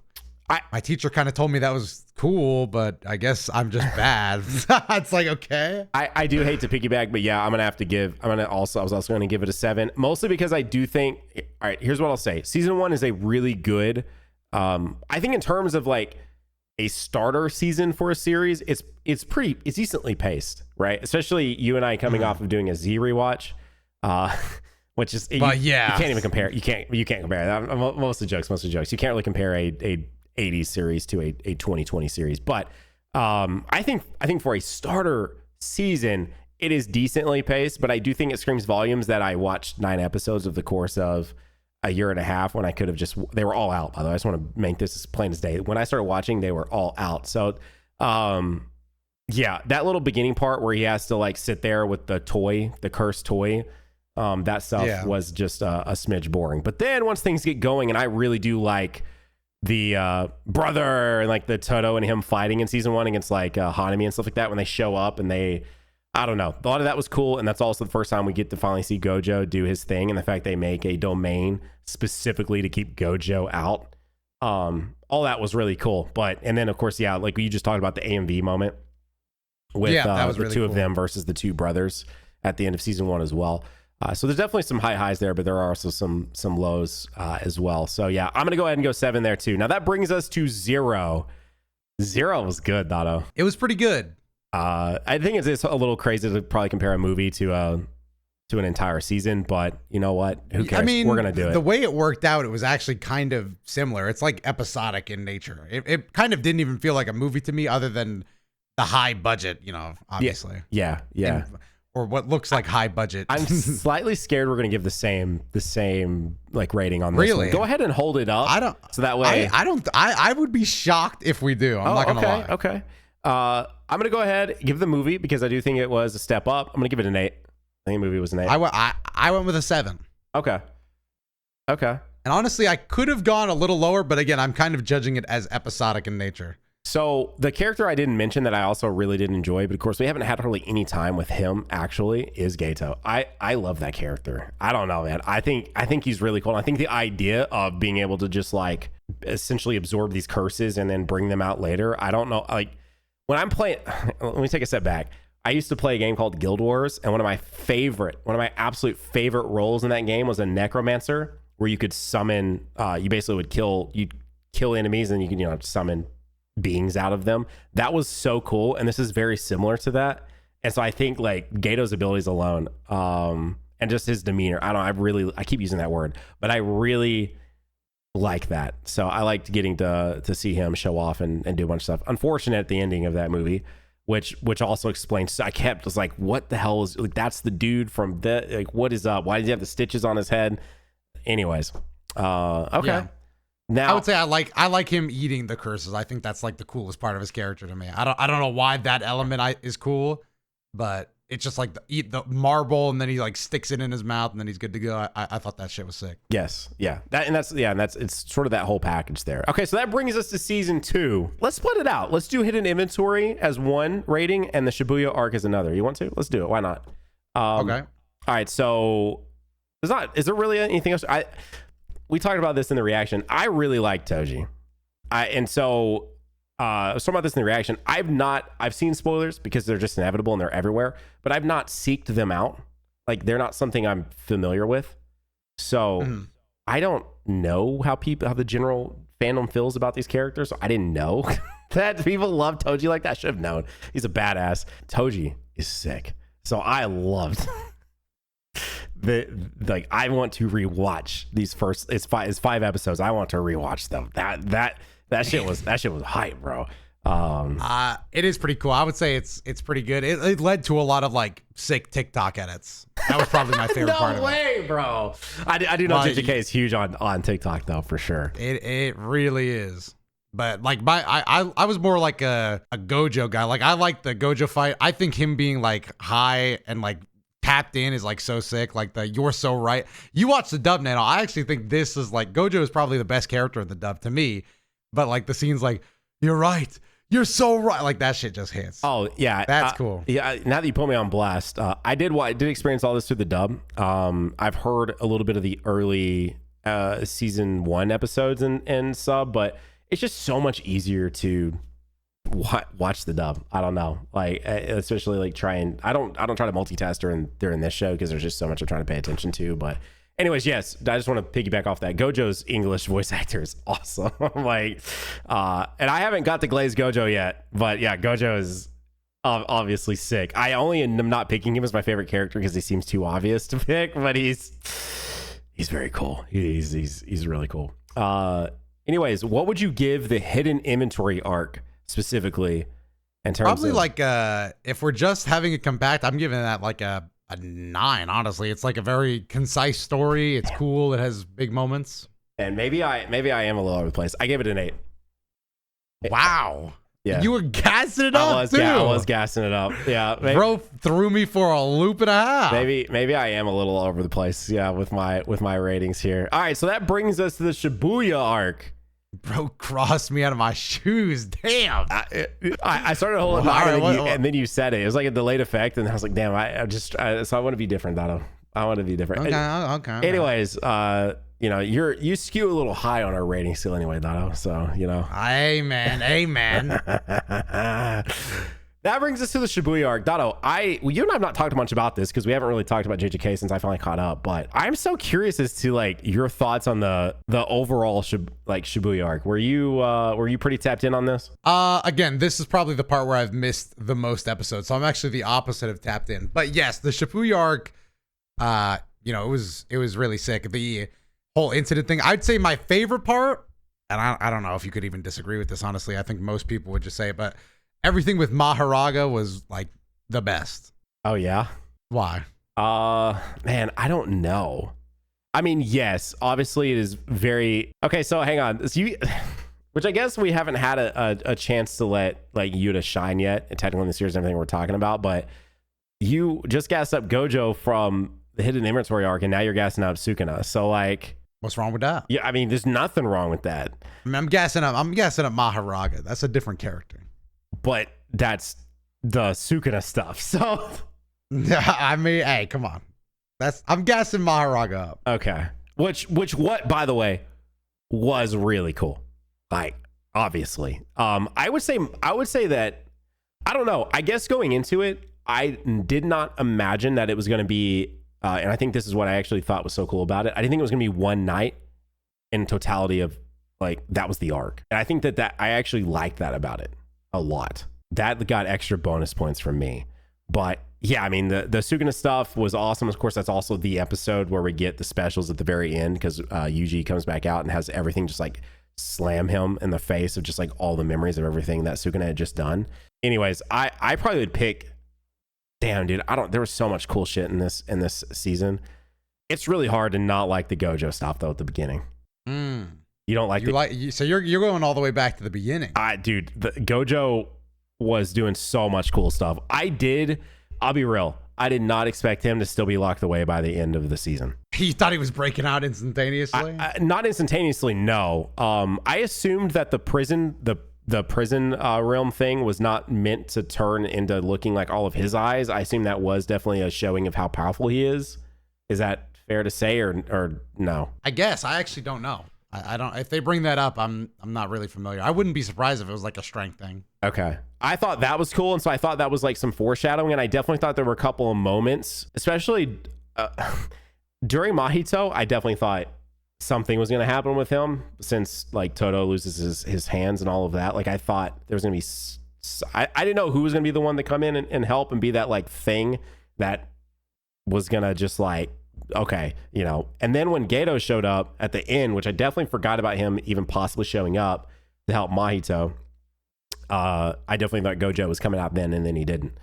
My teacher kind of told me that was cool, but I guess I'm just bad. It's like, okay. I do hate to piggyback, but yeah, I was also going to give it a 7, mostly because I do think, all right, here's what I'll say. Season 1 is a really good, I think in terms of like a starter season for a series, it's decently paced, right? Especially you and I coming off of doing a Z rewatch, which is, you can't even compare. You can't compare that. Most of the jokes. You can't really compare a 80s series to a 2020 series, but I think for a starter season, it is decently paced, but I do think it screams volumes that I watched 9 episodes of the course of a year and a half when I could have just, they were all out, by the way. I just want to make this as plain as day. When I started watching, they were all out. So, yeah, that little beginning part where he has to like sit there with the toy, the cursed toy, that stuff was just a smidge boring. But then once things get going, and I really do like the brother and like the Toto and him fighting in season 1 against like Hanami and stuff like that, when they show up and they, I don't know, a lot of that was cool. And that's also the first time we get to finally see Gojo do his thing, and the fact they make a domain specifically to keep Gojo out, all that was really cool. But and then of course, yeah, like you just talked about the AMV moment with that was the really two cool. of them versus the 2 brothers at the end of season 1 as well. So there's definitely some high highs there, but there are also some lows as well. So yeah, I'm gonna go ahead and go 7 there too. Now that brings us to 0. 0 was good, Doto. It was pretty good. I think it's a little crazy to probably compare a movie to an entire season, but you know what? Who cares? I mean, we're gonna do it. The way it worked out, it was actually kind of similar. It's like episodic in nature. It kind of didn't even feel like a movie to me, other than the high budget, obviously. Yeah. Or what looks like high budget. I'm slightly scared we're gonna give the same like rating on this one. Go ahead and hold it up. I don't. So that way, I would be shocked if we do. I'm not gonna lie. Okay. I'm gonna go ahead and give the movie, because I do think it was a step up. I'm gonna give it an 8. I think the movie was an 8. I went with a 7. Okay. And honestly, I could have gone a little lower, but again, I'm kind of judging it as episodic in nature. So the character I didn't mention that I also really did enjoy, but of course we haven't had hardly any time with him actually, is Gato. I love that character. I don't know, man. I think he's really cool. I think the idea of being able to just like essentially absorb these curses and then bring them out later. I don't know. Like when I'm playing, let me take a step back. I used to play a game called Guild Wars, and one of my absolute favorite roles in that game was a necromancer, where you could summon, you basically would kill enemies, and you could, summon beings out of them. That was so cool, and this is very similar to that. And so I think like Gato's abilities alone, and just his demeanor, I keep using that word, but I really like that. So I liked getting to see him show off and do a bunch of stuff. Unfortunate at the ending of that movie, which also explains, I was like, what the hell is, like, that's the dude from like, what is up? Why does he have the stitches on his head? Anyways, okay. Yeah. Now I would say I like him eating the curses. I think that's like the coolest part of his character to me. I don't know why that element is cool, but it's just like eat the marble and then he like sticks it in his mouth and then he's good to go. I thought that shit was sick. Yes, yeah, that's it's sort of that whole package there. Okay, so that brings us to season 2. Let's split it out. Let's do Hidden Inventory as one rating and the Shibuya arc as another. You want to? Let's do it. Why not? Okay. All right. So is there really anything else? We talked about this in the reaction. I really like Toji. I was talking about this in the reaction. I've seen spoilers because they're just inevitable and they're everywhere, but I've not seeked them out. Like they're not something I'm familiar with. So I don't know how the general fandom feels about these characters. I didn't know that people love Toji like that. I should have known. He's a badass. Toji is sick. So I loved I want to rewatch these first. It's 5 episodes. I want to rewatch them. That shit was hype, bro. It is pretty cool. I would say it's pretty good. It led to a lot of like sick TikTok edits. That was probably my favorite part of it. No way, bro. I do know JJK is huge on TikTok though, for sure. It really is. But like I was more like a Gojo guy. Like I like the Gojo fight. I think him being like high and like tapped in is like so sick. Like the you're so right. You watch the dub now. I actually think this is like Gojo is probably the best character in the dub to me. But like the scenes like you're right. You're so right. Like that shit just hits. Oh yeah, that's cool. Yeah, now that you put me on blast, I did experience all this through the dub. I've heard a little bit of the early season 1 episodes and sub, but it's just so much easier to watch the dub. I don't know, like especially like I don't try to multitask during this show because there's just so much I'm trying to pay attention to. But anyways, yes, I just want to piggyback off that. Gojo's English voice actor is awesome. Like, and I haven't got to Glaze Gojo yet, but yeah, Gojo is obviously sick. I only am not picking him as my favorite character because he seems too obvious to pick, but he's very cool. He's really cool. Anyways, what would you give the Hidden Inventory arc specifically, in terms Probably of, like if we're just having a compact, I'm giving that like a 9. Honestly, it's like a very concise story. It's cool. It has big moments. and maybe I am a little over the place. I gave it an 8. Wow. Yeah. You were gassing it up too. I was gassing it up. Yeah. Bro threw me for a loop and a half. Maybe I am a little over the place. Yeah, with my ratings here. All right, so that brings us to the Shibuya arc. Bro crossed me out of my shoes. Damn. I started holding back, and then you said it. It was like a delayed effect, and I was like, damn. So I want to be different, Dotto. I want to be different. Okay. Anyways, you skew a little high on our rating scale anyway, Dotto. So Amen. That brings us to the Shibuya arc. Dotto, you and I have not talked much about this because we haven't really talked about JJK since I finally caught up. But I'm so curious as to like your thoughts on the overall Shibuya arc. Were you pretty tapped in on this? Again, this is probably the part where I've missed the most episodes, so I'm actually the opposite of tapped in. But yes, the Shibuya arc, it was really sick. The whole incident thing. I'd say my favorite part, and I don't know if you could even disagree with this. Honestly, I think most people would just say it, but everything with Maharaga was like the best. Oh yeah? Why? Man, I don't know. I mean, yes, obviously it is very okay. So hang on, which I guess we haven't had a chance to let like Yuta shine yet. Technically in the series and everything we're talking about, but you just gassed up Gojo from the hidden inventory arc, and now you're gassing up Sukuna. So like, what's wrong with that? Yeah, I mean, there's nothing wrong with that. I mean, I'm gassing up Maharaga. That's a different character. But that's the Sukuna stuff. So I mean, hey, come on. I'm gassing Maharaga up. Okay. Which by the way was really cool. Like obviously. I would say that I don't know. I guess going into it, I did not imagine that it was going to be and I think this is what I actually thought was so cool about it. I didn't think it was going to be one night in totality of like that was the arc. And I think that I actually liked that about it a lot. That got extra bonus points from me. But yeah, I mean, the Sukuna stuff was awesome. Of course, that's also the episode where we get the specials at the very end because Yuji comes back out and has everything just like slam him in the face of just like all the memories of everything that Sukuna had just done. Anyways, I probably would pick. Damn, dude, there was so much cool shit in this season. It's really hard to not like the Gojo stuff though at the beginning. You don't like so you're going all the way back to the beginning. Dude, the Gojo was doing so much cool stuff. I'll be real. I did not expect him to still be locked away by the end of the season. He thought he was breaking out instantaneously? Not instantaneously, no. I assumed that the prison realm thing was not meant to turn into looking like all of his eyes. I assume that was definitely a showing of how powerful he is. Is that fair to say or no? I guess. I actually don't know. I don't. If they bring that up, I'm not really familiar. I wouldn't be surprised if it was like a strength thing. Okay, I thought that was cool, and so I thought that was like some foreshadowing, and I definitely thought there were a couple of moments, especially during Mahito. I definitely thought something was going to happen with him since like Toto loses his hands and all of that. Like I thought there was going to be. I didn't know who was going to be the one to come in and help and be that like thing that was going to just like. Okay, and then when Gato showed up at the end, which I definitely forgot about him even possibly showing up to help Mahito, I definitely thought Gojo was coming out then, and then he didn't.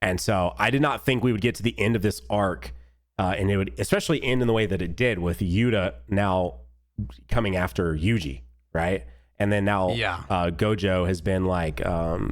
And so I did not think we would get to the end of this arc, and it would especially end in the way that it did with Yuta now coming after Yuji, right? And then now Gojo has been like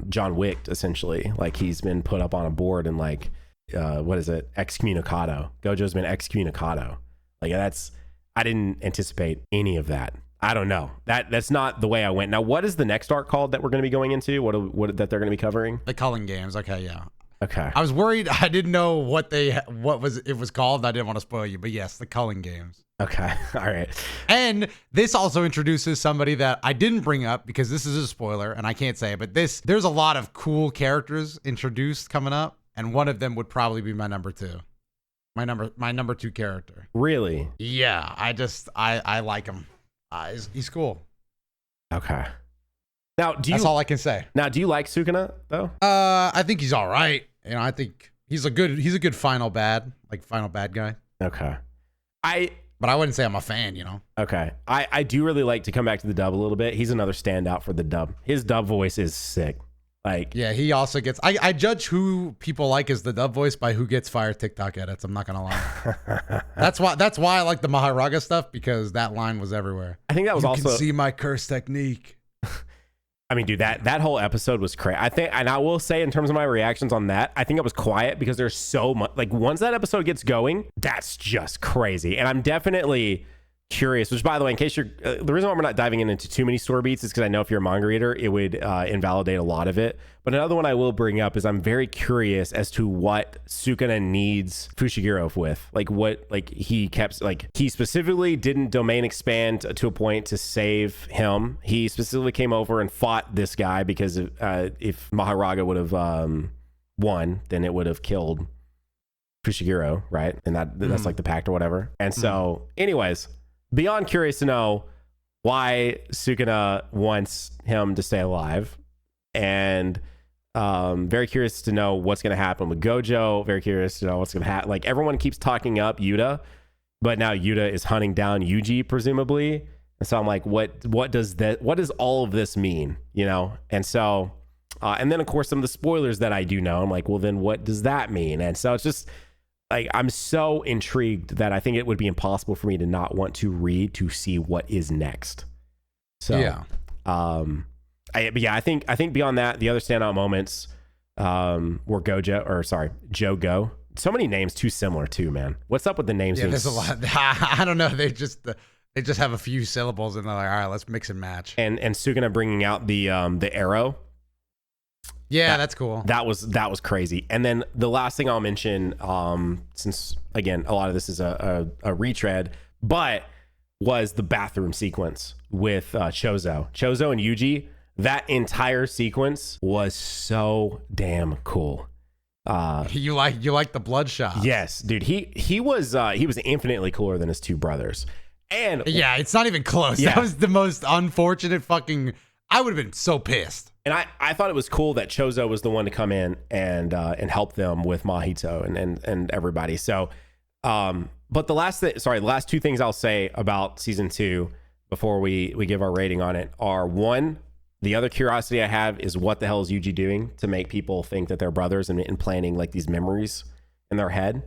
John Wicked, essentially. Like he's been put up on a board and like, what is it? Excommunicado. Gojo's been excommunicado. Like I didn't anticipate any of that. I don't know. That's not the way I went. Now, what is the next arc called that we're going to be going into? What that they're going to be covering? The Culling Games. Okay, yeah. Okay. I was worried. I didn't know what it was called. I didn't want to spoil you, but yes, the Culling Games. Okay. All right. And this also introduces somebody that I didn't bring up because this is a spoiler and I can't say it, but there's a lot of cool characters introduced coming up. And one of them would probably be my number 2. My number 2 character. Really? Yeah. I like him. He's cool. Okay. Now, that's all I can say. Now, do you like Sukuna though? I think he's all right. I think he's a good final bad guy. Okay. But I wouldn't say I'm a fan, Okay. I do really like to come back to the dub a little bit. He's another standout for the dub. His dub voice is sick. Like, yeah, he also gets. I judge who people like as the dub voice by who gets fire TikTok edits. I'm not gonna lie. That's why I like the Maharaga stuff, because that line was everywhere. I think that was you also can see my curse technique. I mean, dude, that whole episode was crazy. I think, and I will say, in terms of my reactions on that, I think it was quiet because there's so much. Like, once that episode gets going, that's just crazy. And I'm definitely curious. Which, by the way, in case you're, the reason why we're not diving into too many story beats is because I know if you're a manga reader, it would invalidate a lot of it. But another one I will bring up is I'm very curious as to what Sukuna needs Fushiguro with. Like, what, like, he kept, like, he specifically didn't domain expand to a point to save him. He specifically came over and fought this guy because if Maharaga would have won, then it would have killed Fushiguro, right? And that's like the pact or whatever. And so, anyways, beyond curious to know why Sukuna wants him to stay alive, and very curious to know what's going to happen with Gojo. Very curious to know what's going to happen. Like, everyone keeps talking up Yuta, but now Yuta is hunting down Yuji, presumably. And so I'm like, what does all of this mean? You know? And so, and then of course some of the spoilers that I do know, I'm like, well, then what does that mean? And so it's just like, I'm so intrigued that I think it would be impossible for me to not want to read to see what is next. So, yeah. I think beyond that, the other standout moments were Jogo. So many names too similar too, man. What's up with the names? Yeah, there's a lot. I don't know. They just have a few syllables and they're like, all right, let's mix and match. And Sukuna bringing out the arrow. Yeah, that's cool. That was crazy. And then the last thing I'll mention, since again a lot of this is a retread, but was the bathroom sequence with Chozo and Yuji. That entire sequence was so damn cool. You like the bloodshot? Yes, dude. He was infinitely cooler than his two brothers. And yeah, it's not even close. Yeah. That was the most unfortunate fucking. I would have been so pissed. And I thought it was cool that Chozo was the one to come in and help them with Mahito and everybody. So, but the last two things I'll say about season 2 before we give our rating on it are, one, the other curiosity I have is what the hell is Yuji doing to make people think that they're brothers and planting like these memories in their head?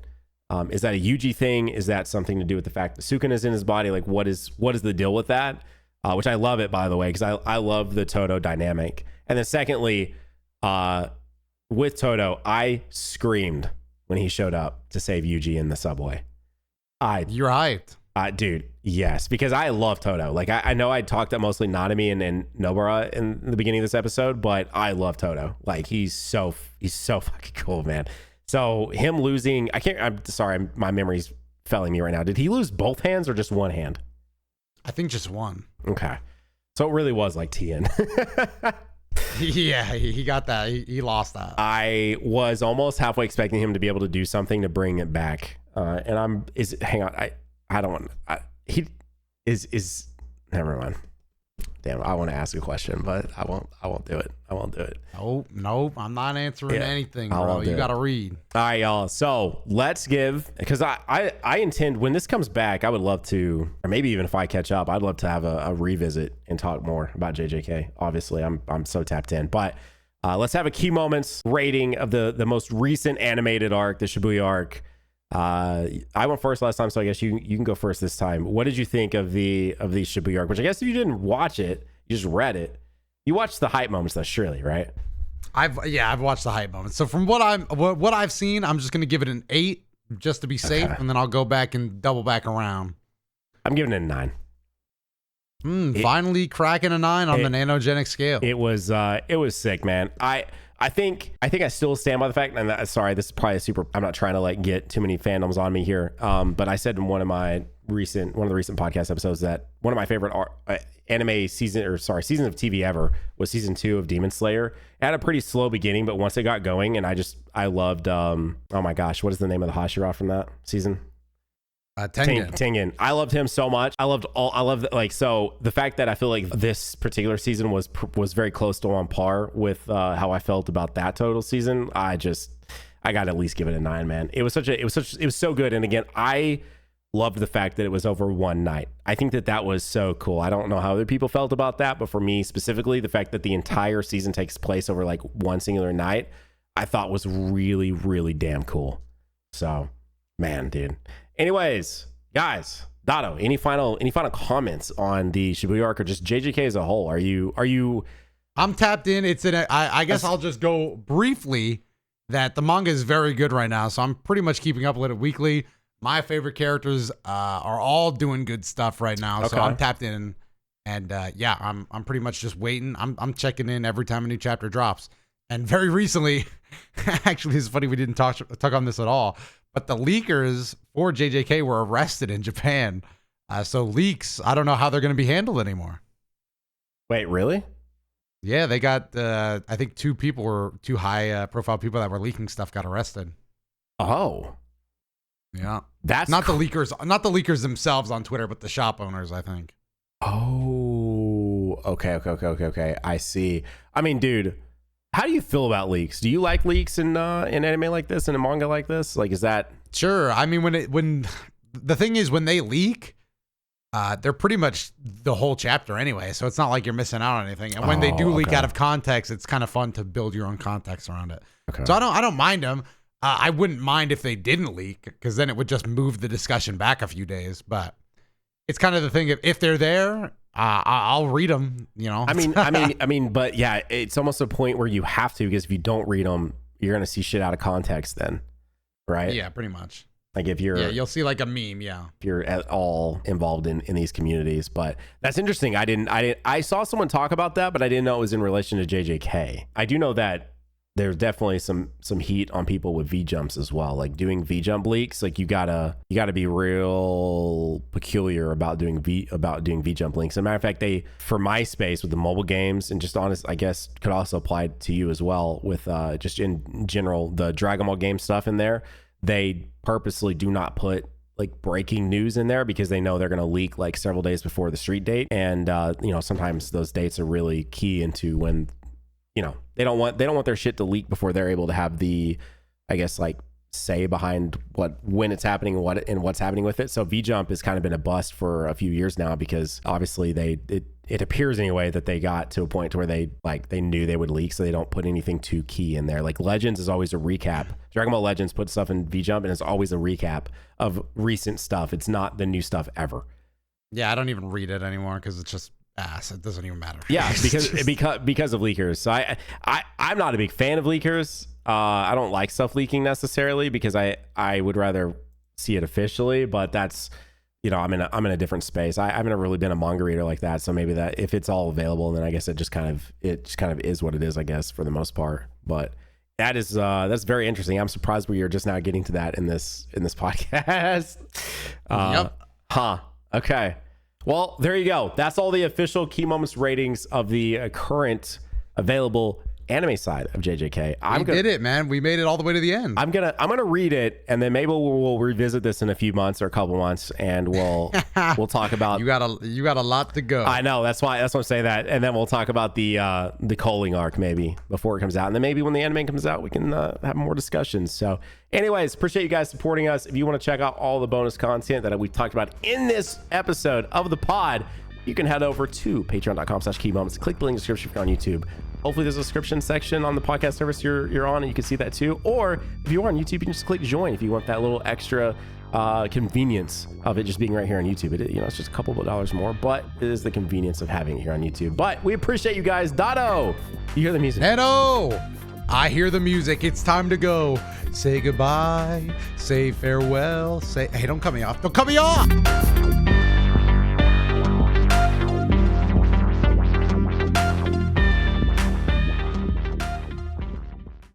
Is that a Yuji thing? Is that something to do with the fact that Sukuna is in his body? Like, what is the deal with that? Which I love it, by the way, because I love the Todo dynamic. And then secondly, with Todo, I screamed when he showed up to save Yuji in the subway. You're hyped. Dude, yes, because I love Todo. Like, I know I talked up mostly Nanami and Nobara in the beginning of this episode, but I love Todo. Like, he's so fucking cool, man. So him losing, I'm sorry, my memory's failing me right now. Did he lose both hands or just one hand? I think just one. Okay. So it really was like Tien. Yeah, he got that. He lost that. I was almost halfway expecting him to be able to do something to bring it back. Never mind. Damn, I want to ask a question, but I won't do it. Nope. I'm not answering anything, bro. You got to read. All right, y'all. So let's give, because I intend, when this comes back, I would love to, or maybe even if I catch up, I'd love to have a revisit and talk more about JJK. Obviously, I'm so tapped in, but let's have a key moments rating of the most recent animated arc, the Shibuya arc. I went first last time, so I guess you can go first this time. What did you think of the Shibuya arc? Which I guess if you didn't watch it, you just read it. You watched the hype moments though, surely, right? I've watched the hype moments. So from what I've seen, I'm just gonna give it an 8 just to be safe, and then I'll go back and double back around. I'm giving it a 9. Finally cracking a 9 on the Nanogenix scale. It was sick, man. I think I still stand by the fact, and sorry, this is probably I'm not trying to like get too many fandoms on me here. But I said in one of the recent podcast episodes that one of my favorite seasons of TV ever was season 2 of Demon Slayer. It had a pretty slow beginning, but once it got going, and I loved, oh my gosh, what is the name of the Hashira from that season? Tengen. I loved him so much. I loved so the fact that I feel like this particular season was very close to on par with how I felt about that total season. I got to at least give it a 9, man. It was so good. And again, I loved the fact that it was over one night. I think that was so cool. I don't know how other people felt about that, but for me specifically, the fact that the entire season takes place over like one singular night, I thought was really, really damn cool. So, man, dude. Anyways, guys, Dato, any final comments on the Shibuya arc or just JJK as a whole? Are you? I'm tapped in. I guess I'll just go briefly that the manga is very good right now, so I'm pretty much keeping up with it weekly. My favorite characters are all doing good stuff right now, so I'm tapped in, and I'm pretty much just waiting. I'm checking in every time a new chapter drops. And very recently, actually, it's funny we didn't talk on this at all, but the leakers for JJK were arrested in Japan. So leaks, I don't know how they're going to be handled anymore. Wait, really? Yeah, they got, I think two high profile people that were leaking stuff got arrested. Oh. Yeah. That's not the leakers themselves on Twitter, but the shop owners, I think. Oh, okay. I see. I mean, dude, how do you feel about leaks? Do you like leaks in anime like this, in a manga like this? Like, is that... Sure. I mean, when the thing is, when they leak, they're pretty much the whole chapter anyway, so it's not like you're missing out on anything. And when they do leak out of context, it's kind of fun to build your own context around it. Okay. So I don't mind them. I wouldn't mind if they didn't leak, because then it would just move the discussion back a few days. But it's kind of the thing, if they're there, I'll read them. You know. I mean, but yeah, it's almost a point where you have to, because if you don't read them, you're gonna see shit out of context then, right? Yeah, pretty much. Like if you're, you'll see like a meme. Yeah, if you're at all involved in these communities. But that's interesting. I saw someone talk about that, but I didn't know it was in relation to JJK. I do know that there's definitely some heat on people with V jumps as well. Like doing V jump leaks, like you gotta be real peculiar about doing V jump links. As a matter of fact, for MySpace with the mobile games, and just honest, I guess could also apply to you as well with just in general the Dragon Ball game stuff in there. They purposely do not put like breaking news in there, because they know they're going to leak like several days before the street date. And sometimes those dates are really key into when, they don't want their shit to leak before they're able to have the, I guess, like say behind when it's happening and what's happening with it. So V Jump has kind of been a bust for a few years now, because obviously it appears anyway that they got to a point to where they knew they would leak, so they don't put anything too key in there. Like Legends is always a recap. Dragon Ball Legends puts stuff in V Jump and it's always a recap of recent stuff. It's not the new stuff ever. Yeah, I don't even read it anymore because it's just ass. It doesn't even matter. Yeah, because of leakers. So I'm not a big fan of leakers. I don't like stuff leaking necessarily, because I would rather see it officially, but that's, I'm in a different space. I haven't really been a manga reader like that, so maybe that if it's all available, then I guess it just kind of is what it is, I guess, for the most part. But that's very interesting. I'm surprised we are just now getting to that in this podcast. Yep. Okay. Well, there you go. That's all the official Key Moments ratings of the current available anime side of JJK. We did it, man. We made it all the way to the end. I'm gonna read it, and then maybe we'll revisit this in a few months or a couple months, and we'll talk about. You got a lot to go. I know. That's why I'm saying that, and then we'll talk about the Coaling arc maybe before it comes out, and then maybe when the anime comes out, we can have more discussions. So, anyways, appreciate you guys supporting us. If you want to check out all the bonus content that we talked about in this episode of the pod, you can head over to patreon.com/keymoments. Click the link in the description if you're on YouTube. Hopefully there's a description section on the podcast service you're on, and you can see that too. Or if you're on YouTube, you can just click join if you want that little extra convenience of it just being right here on YouTube. It's just a couple of dollars more, but it is the convenience of having it here on YouTube. But we appreciate you guys. Dato, you hear the music? Hello. I hear the music. It's time to go. Say goodbye. Say farewell. Hey, don't cut me off. Don't cut me off.